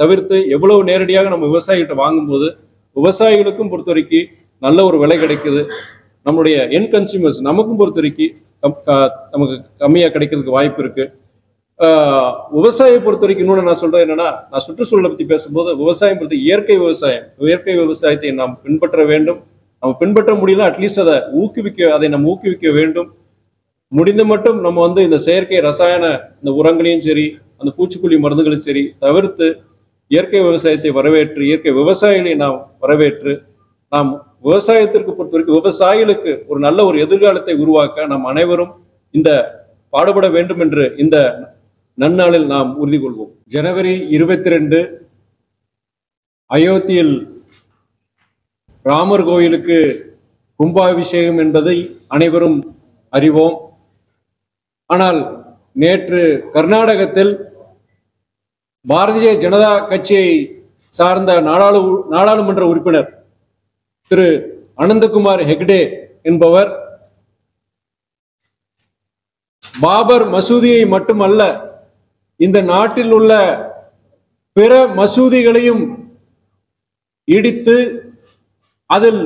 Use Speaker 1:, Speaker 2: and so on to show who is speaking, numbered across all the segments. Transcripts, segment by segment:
Speaker 1: தவிர்த்து எவ்வளவு நேரடியாக நம்ம விவசாயிகிட்ட வாங்கும்போது விவசாயிகளுக்கும் பொறுத்த வரைக்கும் நல்ல ஒரு விலை கிடைக்குது. நம்மளுடைய என் கன்சியூமர்ஸ் நமக்கும் பொறுத்த வரைக்கும் நமக்கு கம்மியாக கிடைக்கிறதுக்கு வாய்ப்பு இருக்கு. விவசாயியை பொறுத்த வரைக்கும் இன்னொன்று நான் சொல்றது என்னன்னா, நான் சுற்றுச்சூழலை பற்றி பேசும்போது விவசாயம் பொறுத்த இயற்கை விவசாயத்தை நாம் பின்பற்ற வேண்டும். நம்ம பின்பற்ற முடியல, அட்லீஸ்ட் அதை நம்ம ஊக்குவிக்க வேண்டும். முடிந்த மட்டும் நம்ம இந்த செயற்கை ரசாயன இந்த உரங்களையும் சரி, அந்த பூச்சிக்கொல்லி மருந்துகளையும் சரி தவிர்த்து இயற்கை விவசாயத்தை வரவேற்று, இயற்கை விவசாயிகளை நாம் வரவேற்று, நாம் விவசாயத்திற்கு பொறுத்த வரைக்கும் விவசாயிகளுக்கு ஒரு நல்ல ஒரு எதிர்காலத்தை உருவாக்க நாம் அனைவரும் இந்த பாடுபட வேண்டும் என்று இந்த நன்னாளில் நாம் உறுதி கொள்வோம். ஜனவரி 22 அயோத்தியில் ராமர் கோயிலுக்கு கும்பாபிஷேகம் என்பதை அனைவரும் அறிவோம். ஆனால் நேற்று கர்நாடகத்தில் பாரதிய ஜனதா கட்சியை சார்ந்த நாடாளுமன்ற உறுப்பினர் திரு அனந்தகுமார் ஹெக்டே என்பவர் பாபர் மசூதியை மட்டுமல்ல, இந்த நாட்டில் உள்ள பிற மசூதிகளையும் இடித்து அதில்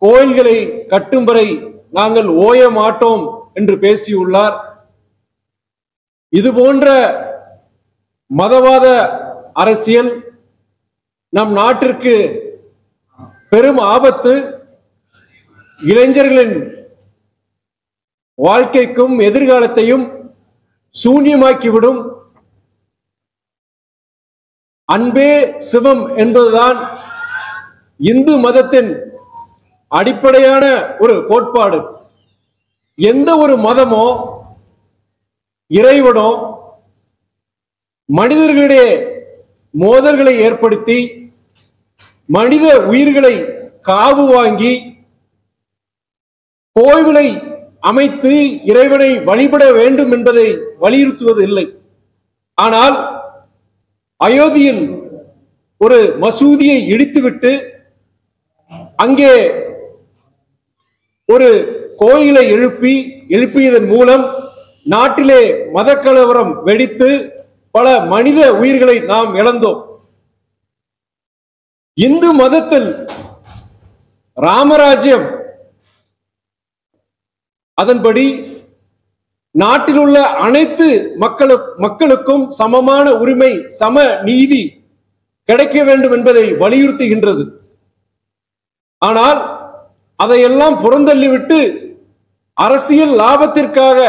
Speaker 1: கோயில்களை கட்டும் வரை நாங்கள் ஓய மாட்டோம் என்று பேசியுள்ளார். இது போன்ற மதவாத அரசியல் நம் நாட்டிற்கு பெரும் ஆபத்து. இளைஞர்களின் வாழ்க்கைக்கும் எதிர்காலத்தையும் சூன்யமாக்கிவிடும். அன்பே சிவம் என்பதுதான் இந்து மதத்தின் அடிப்படையான ஒரு கோட்பாடு. எந்த ஒரு மதமோ இறைவனோ மனிதர்களிடையே மோதல்களை ஏற்படுத்தி மனித உயிர்களை காவு வாங்கி கோயில்களை அமைத்து இறைவனை வழிபட வேண்டும் என்பதை வலியுறுத்துவது இல்லை. ஆனால் அயோத்தியில் ஒரு மசூதியை இடித்துவிட்டு அங்கே ஒரு கோயிலை எழுப்பியதன் மூலம் நாட்டிலே மதக்கலவரம் வெடித்து பல மனித உயிர்களை நாம் இழந்தோம். இந்து மதத்தில் ராமராஜ்யம் அதன்படி நாட்டில் உள்ள அனைத்து மக்களுக்கும் சமமான உரிமை, சம நீதி கிடைக்க வேண்டும் என்பதை வலியுறுத்துகின்றது. ஆனால் அதையெல்லாம் புறந்தள்ளிவிட்டு அரசியல் லாபத்திற்காக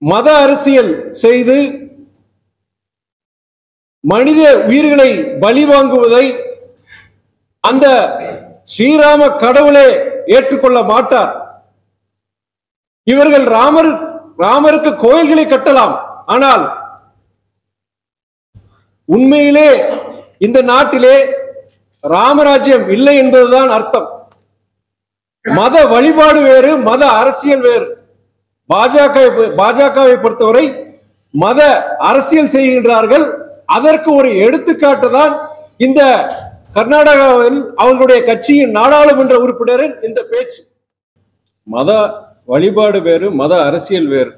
Speaker 1: மத அரசியல் செய்து மனித உயிர்களை பலி வாங்குவதை அந்த ஸ்ரீராம கடவுளே ஏற்றுக்கொள்ள மாட்டார். இவர்கள் ராமருக்கு கோயில்களை கட்டலாம், ஆனால் உண்மையிலே இந்த நாட்டிலே ராமராஜ்யம் இல்லை என்பதுதான் அர்த்தம். மத வழிபாடு வேறு, மத அரசியல் வேறு. பாஜகவை பொறுத்தவரை மத அரசியல் செய்கின்றார்கள். அதற்கு ஒரு எடுத்துக்காட்டு தான் இந்த கர்நாடகாவில் அவர்களுடைய கட்சியின் நாடாளுமன்ற உறுப்பினரின் இந்த பேச்சு. மத வழிபாடு வேறு, மத அரசியல் வேறு.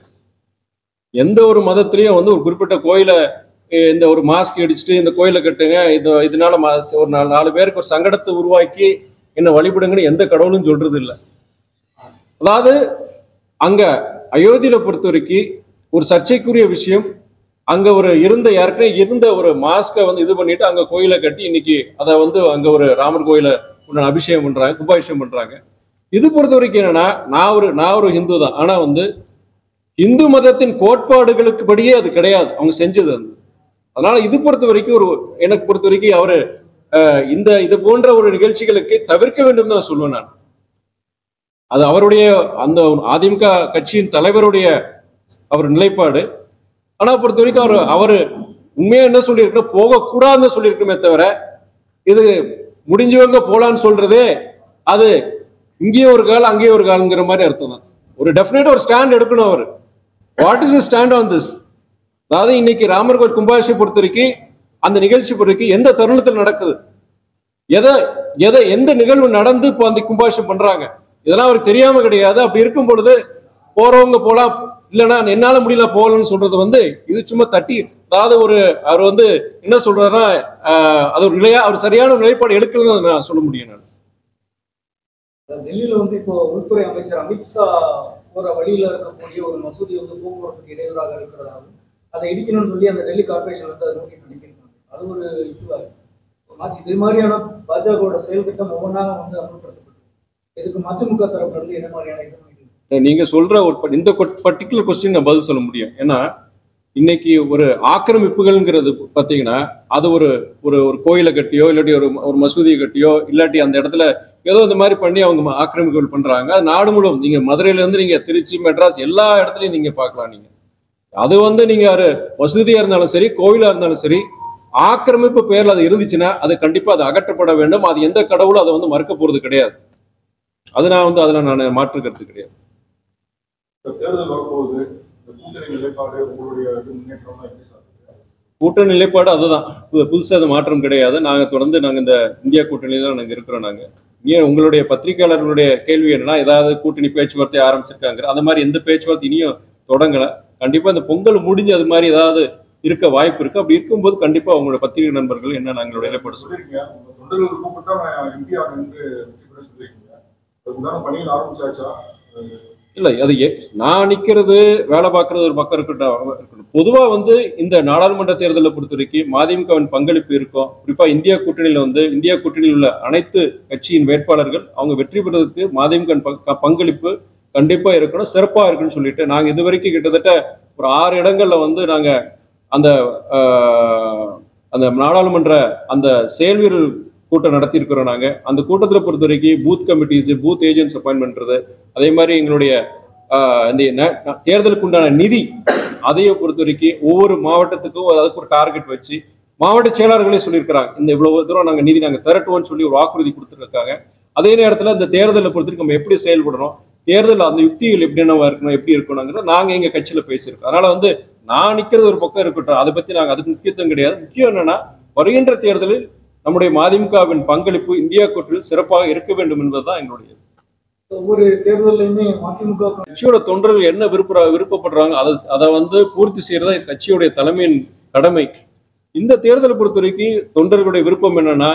Speaker 1: எந்த ஒரு மதத்திலையும் ஒரு குறிப்பிட்ட கோயிலை இந்த ஒரு மாஸ்க் அடிச்சுட்டு இந்த கோயிலை கட்டுங்க, இதனால ஒரு 4 பேருக்கு ஒரு சங்கடத்தை உருவாக்கி என்ன வழிபடுங்கன்னு எந்த கடவுளும் சொல்றது இல்லை. அதாவது அங்க அயோத்தியில பொறுத்த வரைக்கும் ஒரு சர்ச்சைக்குரிய விஷயம். அங்க ஏற்கனவே இருந்த ஒரு மாஸ்கை இது பண்ணிட்டு அங்க கோயிலை கட்டி இன்னைக்கு அதை அங்க ஒரு ராமர் கோயிலை அபிஷேகம் பண்றாங்க, கும்பாபிஷேகம் பண்றாங்க. இது பொறுத்த வரைக்கும் என்னன்னா, நான் ஒரு ஹிந்து தான். ஆனா இந்து மதத்தின் கோட்பாடுகளுக்கு படியே அது கிடையாது அவங்க செஞ்சது. அதனால இது பொறுத்த வரைக்கும் எனக்கு பொறுத்த வரைக்கும் அவரு இது போன்ற ஒரு நிகழ்ச்சிகளுக்கு தவிர்க்க வேண்டும் தான் சொல்லுவேன் நான். அது அவருடைய அந்த அதிமுக கட்சியின் தலைவருடைய அவர் நிலைப்பாடு. ஆனா பொறுத்த வரைக்கும் அவரு உண்மையா என்ன சொல்லியிருக்கணும், போகக்கூடாதுன்னு சொல்லியிருக்கணுமே தவிர இது முடிஞ்சவங்க போலான்னு சொல்றதே அது இங்கேயும் ஒரு கால் அங்கேயும் ஒரு கால்ங்கிற மாதிரி அர்த்தம் தான். ஒரு டெஃபினட்டா ஒரு ஸ்டாண்ட் எடுக்கணும் அவர். What is stand on this? அதாவது இன்னைக்கு ராமர் கோயில் கும்பாபிஷேகம் பொறுத்த வரைக்கும் அந்த நிகழ்ச்சி பொறுத்த வரைக்கும் எந்த தருணத்தில் நடக்குது, எந்த நிகழ்வு நடந்து இப்போ அந்த கும்பாபிஷேகம் பண்றாங்க, இதெல்லாம் அவருக்கு தெரியாம கிடையாது. அப்படி இருக்கும் பொழுது போறவங்க போலாம், இல்லைன்னா என்னால முடியல போகலன்னு சொல்றது இது சும்மா தட்டி, அதாவது அவர் வந்து என்ன சொல்றாருன்னா அது ஒரு அவர் சரியான நிலைப்பாடு எடுக்கலன்னு நான் சொல்ல முடியும். நான்
Speaker 2: டெல்லியில வந்து இப்போ உள்துறை அமைச்சர் அமித்ஷா போற வழியில இருக்கக்கூடிய ஒரு மசூதி வந்து போக்குவரத்துக்கு இடையூறாக இருக்கிறதாகவும் அதை இடிக்கணும்னு சொல்லி அந்த டெல்லி கார்பரேஷன் வந்து அதை நோட்டீஸ் அனுப்பியிருக்காங்க. அது ஒரு இஷ்யூவா இருக்கு. இது மாதிரியான பாஜகவோட செயல் திட்டம் ஒவ்வொன்றாக வந்து அமல்படுத்தப்பட்டு இதுக்கு மதிமுக தரப்புல இருந்து என்ன மாதிரியான இது
Speaker 1: நீங்க சொல்ற இந்த பர்டிகுலர் கொஸ்டின் நான் பதில் சொல்ல முடியும். ஏன்னா இன்னைக்கு ஒரு ஆக்கிரமிப்புகள்ங்கிறது பாத்தீங்கன்னா அது ஒரு ஒரு ஒரு கோயிலை கட்டியோ இல்லாட்டி ஒரு மசூதியை கட்டியோ இல்லாட்டி அந்த இடத்துல ஏதோ இந்த மாதிரி பண்ணி அவங்க ஆக்கிரமிப்புகள் பண்றாங்க. அது நாடு முழுவதும் நீங்க மதுரையில இருந்து நீங்க திருச்சி மெட்ராஸ் எல்லா இடத்துலயும் நீங்க பார்க்கலாம். நீங்க அது வந்து நீங்க மசூதியா இருந்தாலும் சரி கோயிலா இருந்தாலும் சரி ஆக்கிரமிப்பு பேர்ல அது இருந்துச்சுன்னா அது கண்டிப்பா அது அகற்றப்பட வேண்டும். அது எந்த கடவுளும் அதை வந்து மறுக்க போறது கிடையாது. அது நான் வந்து அதுல நான் மாற்றுக்கிறது கிடையாது. கூட்டணி நிலைப்பாடு அதுதான், புதுசா அது மாற்றம் கிடையாது. நாங்க தொடர்ந்து இந்த இந்தியா கூட்டணியில தான் நாங்க இருக்கிறோம். நாங்க ஏன் உங்களுடைய பத்திரிகையாளர்களுடைய கேள்வி என்னன்னா ஏதாவது கூட்டணி பேச்சுவார்த்தை ஆரம்பிச்சிருக்காங்க, அந்த மாதிரி எந்த பேச்சுவார்த்தை இனியும் தொடங்கல. கண்டிப்பா இந்த பொங்கல் முடிஞ்சு அது மாதிரி ஏதாவது இருக்க வாய்ப்பு இருக்கு. அப்படி இருக்கும்போது கண்டிப்பா உங்களோட பத்திரிகை நண்பர்கள் என்ன நாங்களுடைய நிலைப்பாடு சொல்றீங்க. இல்ல அது நான் நிக்கிறது வேலை பார்க்கறது ஒரு பக்கம் இருக்கட்டும். பொதுவா வந்து இந்த நாடாளுமன்ற தேர்தலை பொறுத்த வரைக்கும் மதிமுகவின் பங்களிப்பு இருக்கும். குறிப்பா இந்தியா கூட்டணியில் உள்ள அனைத்து கட்சியின் வேட்பாளர்கள் அவங்க வெற்றி பெறுவதற்கு மதிமுக பங்களிப்பு கண்டிப்பா இருக்கணும், சிறப்பா இருக்குன்னு சொல்லிட்டு நாங்க இது வரைக்கும் கிட்டத்தட்ட ஒரு 6 இடங்கள்ல வந்து நாங்க அந்த அந்த நாடாளுமன்ற அந்த செயல்வீரர் கூட்டம் நடத்தி இருக்கிறோம். நாங்க அந்த கூட்டத்தை பொறுத்த வரைக்கும் booth committees booth agents appoint பண்றது, அதே மாதிரி எங்களுடைய இந்த தேர்தலுக்கு உண்டான நிதி அதையும் பொறுத்த வரைக்கும் ஒவ்வொரு மாவட்டத்துக்கும் அதுக்கு ஒரு டார்கெட் வச்சு மாவட்ட செயலாளர்களே சொல்லியிருக்கிறாங்க இந்த இவ்வளவு தூரம் நாங்க நிதி நாங்க திரட்டுவோம்னு சொல்லி ஒரு வாக்குறுதி கொடுத்துருக்காங்க. அதே நேரத்துல இந்த தேர்தலை பொறுத்த வரைக்கும் நம்ம எப்படி செயல்படணும், தேர்தல் அந்த யுக்திகள் எப்படி என்னவா இருக்கணும், எப்படி இருக்கணுங்கிறத நாங்க எங்க கட்சியில பேசியிருக்கோம். அதனால வந்து நான் நிக்கிறது ஒரு பக்கம் இருக்கட்டும், அதை பத்தி நாங்க அதுக்கு முக்கியத்துவம் கிடையாது. முக்கியம் என்னன்னா வருகின்ற தேர்தலில் நம்முடைய மதிமுகவின் பங்களிப்பு இந்தியா கூட்டணியில் சிறப்பாக இருக்க வேண்டும் என்பதுதான் எங்களுடைய.
Speaker 2: ஒவ்வொரு தேர்தலையுமே மதிமுக
Speaker 1: கட்சியோட தொண்டர்கள் என்ன விருப்பப்படுறாங்க அதை வந்து பூர்த்தி செய்யறதா கட்சியுடைய தலைமையின் கடமை. இந்த தேர்தலை பொறுத்த வரைக்கும் தொண்டர்களுடைய விருப்பம் என்னன்னா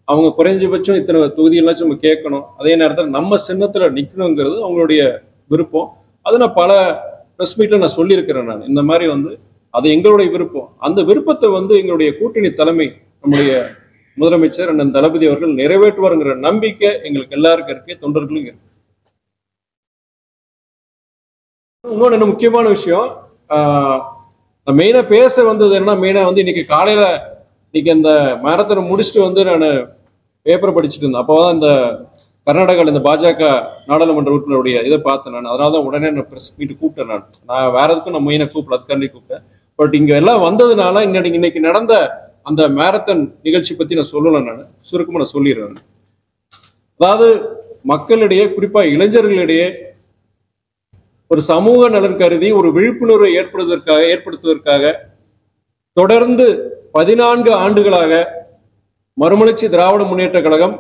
Speaker 1: அவங்க குறைஞ்சபட்சம் இத்தனை தொகுதிகளாச்சும் நம்ம கேட்கணும், அதே நேரத்தில் நம்ம சின்னத்துல நிக்கணுங்கிறது அவங்களுடைய விருப்பம். அதை நான் பல பிரஸ் மீட்ல நான் சொல்லியிருக்கிறேன். நான் இந்த மாதிரி வந்து அது எங்களுடைய விருப்பம். அந்த விருப்பத்தை வந்து எங்களுடைய கூட்டணி தலைமை நம்முடைய முதலமைச்சர் அண்ணன் தளபதி அவர்கள் நிறைவேற்றுவாருங்கிற நம்பிக்கை எங்களுக்கு எல்லாருக்கும் இருக்கு, தொண்டர்களும் இருக்கு. இன்னொன்று என்ன முக்கியமான விஷயம், மெயினா பேச வந்தது என்ன, மெயினா வந்து இன்னைக்கு காலையில அந்த மாரத்தானை முடிச்சுட்டு வந்து நான் பேப்பர் படிச்சுட்டு இருந்தேன். அப்போதான் இந்த கர்நாடகாவில் இந்த பாஜக நாடாளுமன்ற உறுப்பினருடைய இதை பார்த்தேன். நான் அதனால தான் உடனே நான் பிரஸ் மீட் கூப்பிட்டேன். நான் வேற எதுக்கும் நான் மெயினாக கூப்பிடல, அதுக்காண்டி கூப்பிட்டேன். பட் இங்க எல்லாம் வந்ததுனால இன்னைக்கு நடந்த அந்த மாரத்தான் நிகழ்ச்சி பத்தி நான் சொல்லல. நான் சுருக்கமா நான் சொல்லிடுறேன். அதாவது மக்களிடையே குறிப்பா இளைஞர்களிடையே ஒரு சமூக நலன் கருதி ஒரு விழிப்புணர்வை ஏற்படுத்துவதற்காக தொடர்ந்து 14 ஆண்டுகளாக மறுமலர்ச்சி திராவிட முன்னேற்ற கழகம்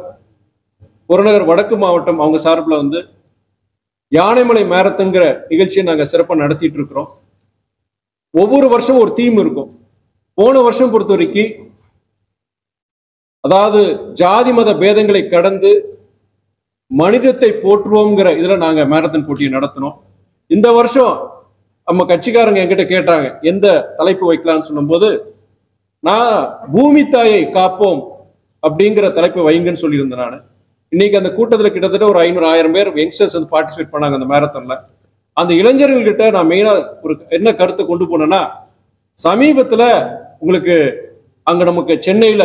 Speaker 1: புறநகர் வடக்கு மாவட்டம் அவங்க சார்பில் வந்து யானைமலை மாரத்தான்ங்கிற நிகழ்ச்சியை நாங்க சிறப்பாக நடத்திட்டு இருக்கிறோம். ஒவ்வொரு வருஷம் ஒரு தீம் இருக்கும். போன வருஷம் பொறுத்த வரைக்கும் அதாவது ஜாதி மத பேதங்களை கடந்து மனிதத்தை போற்றுவோம்ங்கிற இதுல நாங்க மாரத்தான் போட்டியை நடத்தினோம். இந்த வருஷம் நம்ம கட்சிக்காரங்க என்கிட்ட கேட்டாங்க எந்த தலைப்பு வைக்கலாம்னு சொல்லும்போது நான் பூமி தாயை காப்போம் அப்படிங்கிற தலைப்பை வைங்கன்னு சொல்லியிருந்தேன். நான் இன்னைக்கு அந்த கூட்டத்தில் கிட்டத்தட்ட ஒரு 500-1000 பேர் யங்ஸ்டர்ஸ் வந்து பார்ட்டிசிபேட் பண்ணாங்க அந்த மாரத்தான்ல. அந்த இளைஞர்கள்கிட்ட நான் மெயினா ஒரு என்ன கருத்தை கொண்டு போனேன்னா, சமீபத்துல உங்களுக்கு அங்க நமக்கு சென்னையில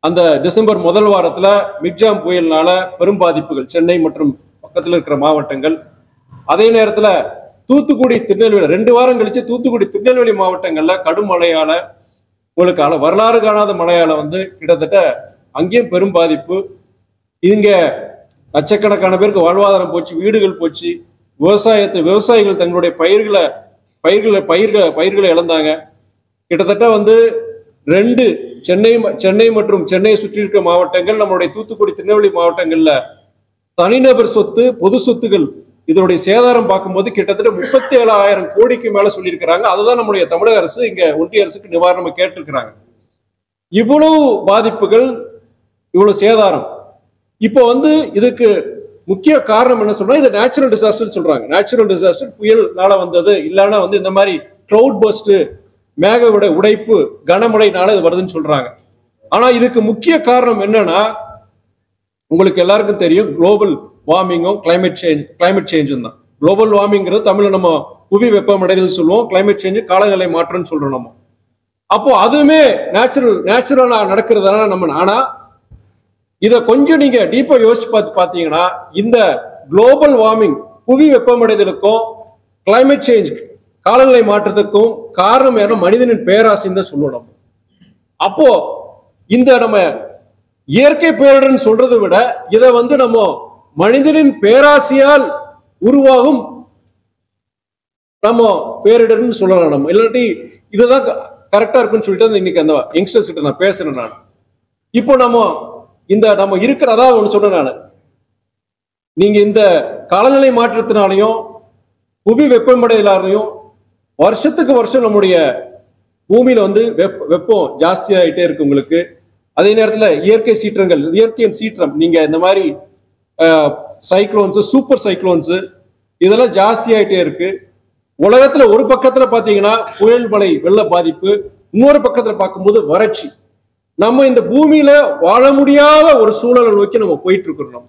Speaker 1: அந்த டிசம்பர் முதல் வாரத்துல மிக்ஜாம் புயல்னால பெரும் பாதிப்புகள் சென்னை மற்றும் பக்கத்துல இருக்கிற மாவட்டங்கள், அதே நேரத்துல தூத்துக்குடி திருநெல்வேலி 2 வாரம் கழிச்சு தூத்துக்குடி திருநெல்வேலி மாவட்டங்கள்ல கடும் மழையால உங்களுக்கு வரலாறு காணாத மழையால வந்து கிட்டத்தட்ட அங்கேயும் பெரும் பாதிப்பு. இங்க லட்சக்கணக்கான பேருக்கு வாழ்வாதாரம் போச்சு, வீடுகள் போச்சு, விவசாயிகள் தங்களுடைய பயிர்களை இழந்தாங்க. கிட்டத்தட்ட வந்து 2 சென்னை மற்றும் சென்னையை சுற்றி இருக்கிற மாவட்டங்கள் நம்மளுடைய தூத்துக்குடி திருநெல்வேலி மாவட்டங்கள்ல தனிநபர் சொத்து பொது சொத்துகள் இதனுடைய சேதாரம் பார்க்கும்போது கிட்டத்தட்ட 37,000 கோடிக்கு மேல சொல்லியிருக்கிறாங்க. அதுதான் நம்முடைய தமிழக அரசு இங்க ஒன்றிய அரசுக்கு நிவாரணம் கேட்டிருக்கிறாங்க. இவ்வளவு பாதிப்புகள், இவ்வளவு சேதாரம். இப்போ இதுக்கு முக்கிய காரணம் என்ன சொல்றாங்க? இது நேச்சுரல் டிசாஸ்டர் சொல்றாங்க. நேச்சுரல் டிசாஸ்டர் புயல்னால வந்தது, இல்லைன்னா இந்த மாதிரி கிளவுட் பர்ஸ்ட், மேக உடைப்பு, கனமழைனால இது வருதுன்னு சொல்றாங்க. ஆனா இதுக்கு முக்கிய காரணம் என்னன்னா, உங்களுக்கு எல்லாருக்கும் தெரியும், குளோபல் வார்மிங்கும் கிளைமேட் சேஞ்சும் தான். குளோபல் வார்மிங்கிறது தமிழ்ல நம்ம புவி வெப்பமடைதல் சொல்லுவோம், கிளைமேட் சேஞ்ச் காலநிலை மாற்றம்னு சொல்றோம் நம்ம. அப்போ அதுவுமே நேச்சுரலா நடக்கிறதுனால நம்ம. ஆனா இதை கொஞ்சம் நீங்க டீப்பா யோசிச்சு பாத்தீங்கன்னா, இந்த குளோபல் வார்மிங், புவி வெப்பமடைதலுக்கும் கிளைமேட் சேஞ்ச் காலநிலை மாற்றத்துக்கும் காரணம் என்ன? மனிதனின் பேராசைன்னு தான் சொல்லணும். அப்போ இந்த நம்ம இயற்கை பேரிடர்னு சொல்றதை விட இதை நம்ம மனிதனின் பேராசையால் உருவாகும் நம்ம பேரிடர்னு சொல்லலாம் நம்ம. இல்லாட்டி இதுதான் கரெக்டா இருக்குன்னு சொல்லிட்டு இன்னைக்கு அந்த யங்ஸ்டர்ஸ் கிட்ட நான் பேசுறேன். நான் இப்போ நம்ம இருக்கிறதா ஒண்ணு சொல்றேன் நான். நீங்க இந்த காலநிலை மாற்றத்தினாலையும் புவி வெப்பமடைதலாலையும் வருஷத்துக்கு வருஷம் நம்முடைய பூமியில வெப்பம் ஜாஸ்தியாயிட்டே இருக்கு உங்களுக்கு. அதே நேரத்துல இயற்கை சீற்றங்கள், இயற்கையின் சீற்றம், நீங்க இந்த மாதிரி சைக்ளோன்ஸ், சூப்பர் சைக்ளோன்ஸ், இதெல்லாம் ஜாஸ்தி ஆயிட்டே இருக்கு. உலகத்துல ஒரு பக்கத்துல பாத்தீங்கன்னா புயல் மழை, வெள்ள பாதிப்பு, இன்னொரு பக்கத்துல பார்க்கும்போது வறட்சி. நம்ம இந்த பூமியில வாழ முடியாத ஒரு சூழலை நோக்கி நம்ம போயிட்டு இருக்கிறோம்.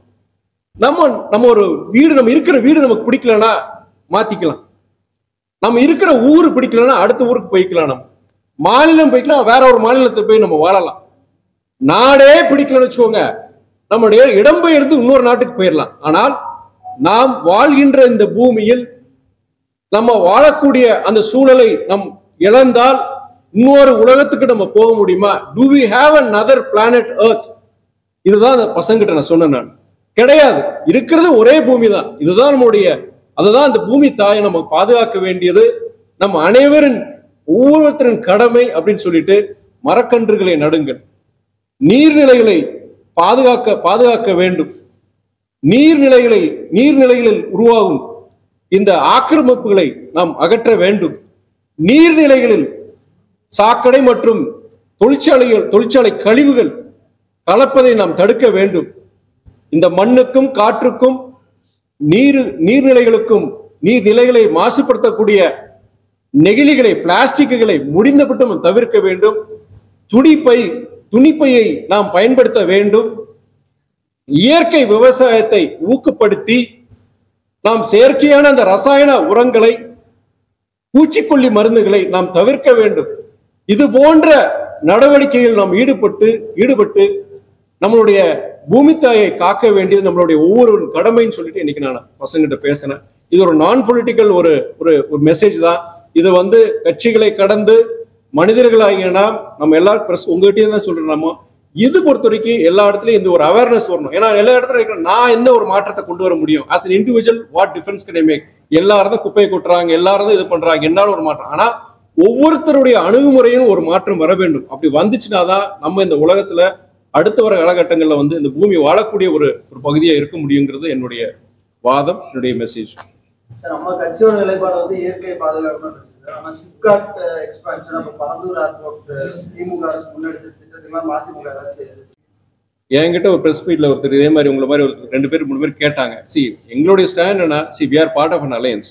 Speaker 1: நம்ம ஒரு வீடு, நம்ம இருக்கிற வீடு நமக்கு பிடிக்கலன்னா மாத்திக்கலாம். நம்ம இருக்கிற ஊரு பிடிக்கலன்னா அடுத்த ஊருக்கு போய்க்கலாம். நம்ம மாநிலம் போய்க்கலாம், வேற ஒரு மாநிலத்தை போய் நம்ம வாழலாம். நாடே பிடிக்கலன்னு வச்சுக்கோங்க, நம்முடைய இடம்பெயர்ந்து இன்னொரு நாட்டுக்கு போயிடலாம். ஆனால் நாம் வாழ்கின்ற இந்த பூமியில் நம்ம வாழக்கூடிய அந்த சூழலை நம் இழந்தால் இன்னொரு உலகத்துக்கு நம்ம போக முடியுமா? Do we have another planet Earth? இதுதான் அந்த பசங்கிட்ட நான் சொன்னேன். நான் கிடையாது, இருக்கிறது ஒரே பூமி தான். இதுதான் நம்முடைய, அதுதான் அந்த பூமி தாயை நம்ம பாதுகாக்க வேண்டியது நம்ம அனைவரின், ஒவ்வொருத்தரின் கடமை அப்படின்னு சொல்லிட்டு மரக்கன்றுகளை நடுங்கள். நீர்நிலைகளை பாதுகாக்க வேண்டும். நீர்நிலைகளில் உருவாகும் இந்த ஆக்கிரமிப்புகளை நாம் அகற்ற வேண்டும். நீர்நிலைகளில் சாக்கடை மற்றும் தொழிற்சாலை கழிவுகள் கலப்பதை நாம் தடுக்க வேண்டும். இந்த மண்ணுக்கும் காற்றுக்கும் நீர்நிலைகளுக்கும் நீர்நிலைகளை மாசுபடுத்தக்கூடிய நெகிழிகளை, பிளாஸ்டிக்குகளை முடிந்தபட்டும் தவிர்க்க வேண்டும். துணிப்பையை நாம் பயன்படுத்த வேண்டும். இயற்கை விவசாயத்தை ஊக்கப்படுத்தி நாம் செயற்கையான அந்த ரசாயன உரங்களை, பூச்சிக்கொல்லி மருந்துகளை நாம் தவிர்க்க வேண்டும். இது போன்ற நடவடிக்கையில் நாம் ஈடுபட்டு நம்மளுடைய பூமி தாயை காக்க வேண்டியது நம்மளுடைய ஒவ்வொரு கடமைன்னு சொல்லிட்டு இன்னைக்கு நான் பசங்கிட்ட பேசினேன். இது ஒரு நான் பொலிட்டிக்கல் ஒரு மெசேஜ் தான். இது கட்சிகளை கடந்து மனிதர்களாகிய நம்ம எல்லாரும் உங்ககிட்டயும் தான் சொல்றோம். நம்ம இது பொறுத்த வரைக்கும் எல்லா இடத்துலயும் இந்த ஒரு அவேர்னஸ் வரணும். ஏன்னா எல்லா இடத்துல நான் எந்த ஒரு மாற்றத்தை கொண்டு வர முடியும்? As an individual, what difference can I make? எல்லாரும் தான் குப்பையை கொட்டுறாங்க, எல்லாரும் தான் இது பண்றாங்க, என்னால ஒரு மாற்றம். ஆனா ஒவ்வொருத்தருடைய அணுகுமுறையும் ஒரு மாற்றம் வர வேண்டும். அப்படி வந்துச்சுனாதான் நம்ம இந்த உலகத்துல அடுத்த வர காலகட்டங்கள்ல இந்த பூமி வாழக்கூடிய ஒரு பகுதியா இருக்க முடியுங்கிறது என்னுடைய வாதம், என்னுடைய மெசேஜ்.
Speaker 3: நம்ம கட்சியோட நிலைப்பாடு இயற்கை பாதுகாப்பு. ஆனா சிப்காட் எக்ஸ்பான்ஷன், அப்ப பரந்தூர் ஏர்போர்ட் திமுக அரசு முன்னெடுத்த திட்டத்துக்குலாம் மதிமுக ஏதாச்சும்?
Speaker 1: என்கிட்ட ஒரு பிரஸ் மீட்ல ஒருத்தர் இதே மாதிரி உங்களை மாதிரி ஒரு 2 பேர் 3 பேர் கேட்டாங்க. எங்களுடைய ஸ்டாண்ட் என்ன? we are part of an alliance,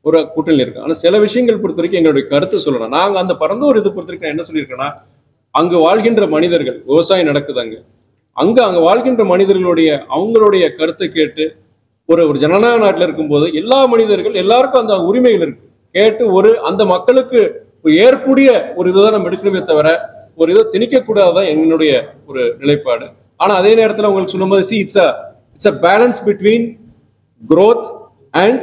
Speaker 1: ஒரு கூட்டணியில் இருக்கு. ஆனா சில விஷயங்கள் பொறுத்த வரைக்கும் எங்களுடைய கருத்து சொல்லணும். நாங்க அந்த பரந்தூர் இது பொறுத்த வரைக்கும் என்ன சொல்லியிருக்கேன்னா, அங்கு வாழ்கின்ற மனிதர்கள், விவசாயம் நடக்குது அங்க வாழ்கின்ற மனிதர்களுடைய அவங்களுடைய கருத்தை கேட்டு, ஒரு ஜனநாயக நாட்டில் இருக்கும்போது எல்லா மனிதர்கள் எல்லாருக்கும் அந்த உரிமைகள் இருக்கு. கேட்டு அந்த மக்களுக்கு ஏற்புடைய ஒரு இதுதான் நம்ம எடுக்கணுமே தவிர ஒரு இதை திணிக்க கூடாதுதான் என்னுடைய ஒரு நிலைப்பாடு. ஆனா அதே நேரத்தில் உங்களுக்கு சொல்லும்போது it's a balance between growth and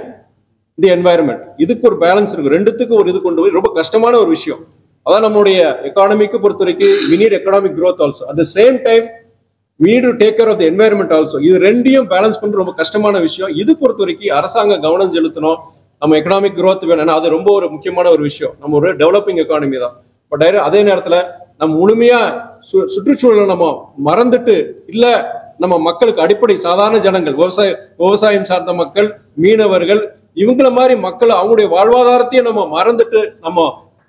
Speaker 1: the environment. இதுக்கு ஒரு பேலன்ஸ் இருக்கு. ரெண்டுத்துக்கு ஒரு இது கொண்டு போய் ரொம்ப கஷ்டமான ஒரு விஷயம். அதான் நம்மளுடைய எக்கானமிக்கு பொறுத்த வரைக்கும் we need economic growth also. At the same time we need to take care of the environment also. இது ரெண்டையும் பேலன்ஸ் பண்ற ரொம்ப கஷ்டமான விஷயம். இது பொறுத்த வரைக்கும் அரசாங்கம் கவனம் செலுத்தணும். நம்ம எக்கனாமிக் growth வேணும்னா அது ரொம்ப ஒரு முக்கியமான ஒரு விஷயம். நம்ம ஒரு டெவலப்பிங் எக்கானமி தான். பட் அதே நேரத்துல நம்ம முழுமையா சுற்றுச்சூழலை நம்ம மறந்துட்டு, இல்ல நம்ம மக்களுக்கு அடிப்படை சாதாரண ஜனங்கள், விவசாயம் சார்ந்த மக்கள், மீனவர்கள் இவங்கள மாதிரி மக்கள் அவங்களுடைய வாழ்வாதாரத்தையும் நம்ம மறந்துட்டு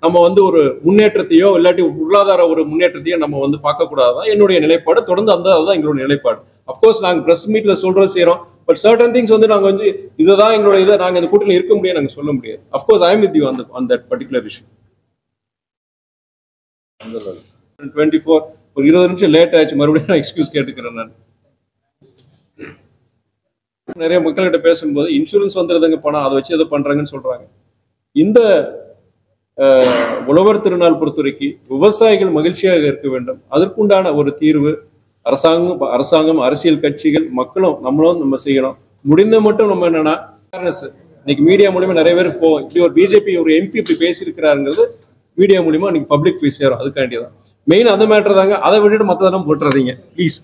Speaker 1: நம்ம வந்து ஒரு முன்னேற்றத்தையோ இல்லாட்டி பொருளாதார ஒரு முன்னேற்றத்தையோ நம்ம வந்து பார்க்கக்கூடாதான் என்னுடைய நிலைப்பாடு. தொடர்ந்து அதுதான் எங்களுடைய நிலைப்பாடு. அப்கோர்ஸ் நாங்கள் பிரஸ் மீட்ல சொல்றோம் செய்யறோம். பட் சர்டன் திங்ஸ் வந்து நாங்கள் வந்து இதுதான் எங்களுடைய இதை நாங்கள் இந்த கூட்டத்தில் இருக்க முடியாது நாங்கள் சொல்ல முடியாது. Of course I am with you on that particular issue. 24 ஒரு 20 நிமிஷம் லேட் ஆயிடுச்சு. மறுபடியும் நான் எக்ஸ்கியூஸ் கேட்டுக்கிறேன். நான் நிறைய மக்கள்கிட்ட பேசும்போது இன்சூரன்ஸ் வந்துருதுங்க பணம் அதை வச்சு எதை பண்றாங்கன்னு சொல்றாங்க. இந்த உழவர் திருநாள் பொறுத்த வரைக்கும் விவசாயிகள் மகிழ்ச்சியாக இருக்க வேண்டும். அதற்குண்டான ஒரு தீர்வு அரசாங்கம் அரசியல் கட்சிகள் மக்களும் நம்மளும் நம்ம செய்யணும். முடிந்த மட்டும் நம்ம என்னன்னா இன்னைக்கு மீடியா மூலியமா நிறைய பேர் இப்படி ஒரு பிஜேபி ஒரு எம்பி இப்படி பேசியிருக்கிறாருங்கிறது மீடியா மூலியமா இன்னைக்கு பப்ளிக் போய் சேரும். அதுக்காண்டியதான் மெயின் அந்த மேட்டர் தாங்க. அதை விட்டுட்டு மற்றதெல்லாம் போட்டுறாதீங்க ப்ளீஸ்.